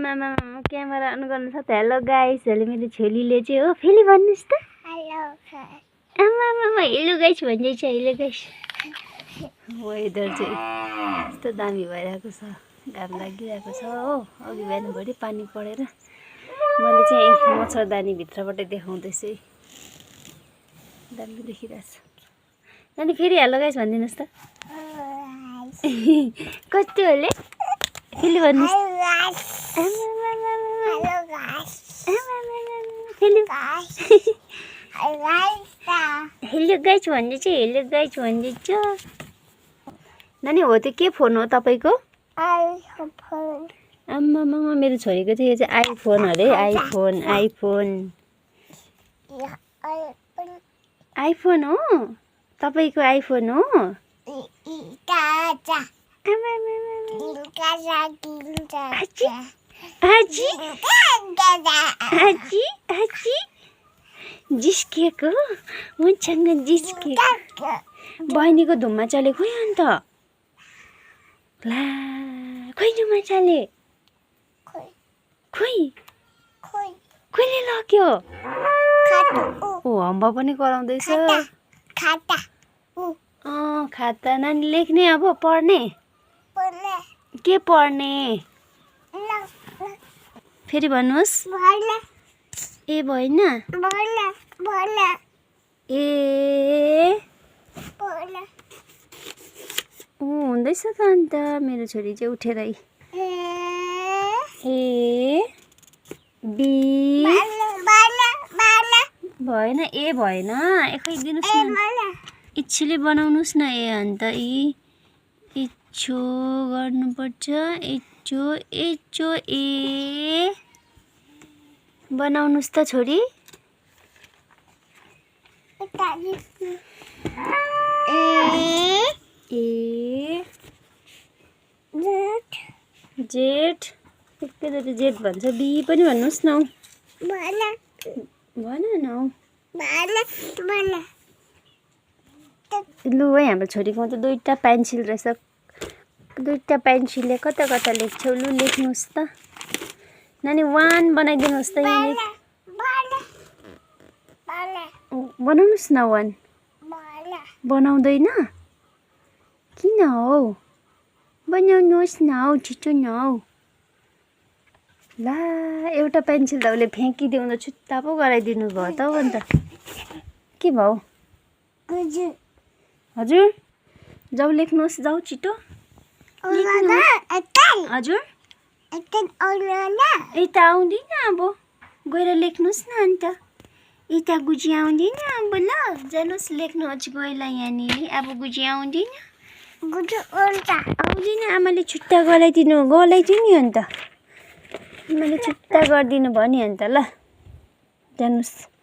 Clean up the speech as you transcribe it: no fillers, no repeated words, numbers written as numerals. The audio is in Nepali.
आमा क्यामेरा अन गर्नु छ त। हेलो गाइस, हेलो मेरो छोरीले चाहिँ हो फेरि भन्नुस् त। हेलो आमा हेलो गाइस भन्दैछ। Hello guys. वेदर चाहिँ यस्तो दामी भइरहेको छ, घाम लागिरहेको छ हो। अघि बिहानभरि पानी परेर मैले चाहिँ मच्छरदानी भित्रबाट देखाउँदैछु है। दामी देखिरहेछ। नानी फेरि हेलो गाइस भनिदिनुहोस् त। कस्तो होले फेरि भन्नुहोस्। हेलो गाइस भन्दै चाहिँ हेलो गाइस भन्दैछ। नानी हो त्यो के फोन हो तपाईँको? आम्मा मेरो छोरीको चाहिँ यो चाहिँ आइफोन अरे। आइफोन हो तपाईँको? आइफोन हो? जिस्किएको मसँग जिस्किएको। बहिनीको धुम्मा चलेको खोइ अन्त। ला खोइ धुम्मा चले खोइ खोइले लग्यो। ओ हम्बा पनि कराउँदैछ। खाता नानी लेख्ने अब पढ्ने के पढ्ने फेरि भन्नुहोस्। ए भएन ए हुँदैछ त अन्त। मेरो छोरी चाहिँ उठेर ए बी भएन ए भएन। एकै दिनुहोस् न, इच्छुले बनाउनुहोस् न। ए अन्त इच्छो गर्नुपर्छ। इच्छो ए बनाउनुहोस् त छोरी। जेठ एकैचोटि जेठ भन्छ। बी पनि भन्नुहोस् न। भन न। लु है हाम्रो छोरीकोमा त दुईवटा पेन्सिल रहेछ। दुईवटा पेन्सिलले कता कता लेख्छौ? लु लेख्नुहोस् त नानी। 1 बनाइदिनुहोस् त। यहाँ बनाउनुहोस् न। 1 बनाउँदैन किन हौ? बनाउनुहोस् न हौ, छिटो न हौ। ला एउटा पेन्सिल त उसले फ्याँकिदिउँदा छुट्टा पो गराइदिनु भयो त हौ। अन्त के भयो? हजुर जाऊ लेख्नुहोस्, जाऊ छिटो। हजुर यता आउँदैन अब, गएर लेख्नुहोस् न अन्त। यता गुजी आउँदैन अब। ल जानुहोस् लेख्नु अझ गएला यहाँनिर। अब गुजी आउँदैन आमाले छुट्टा गराइदिनु नि अन्त। आमाले छुट्टा गरिदिनु भयो नि अन्त। ल जानुहोस्।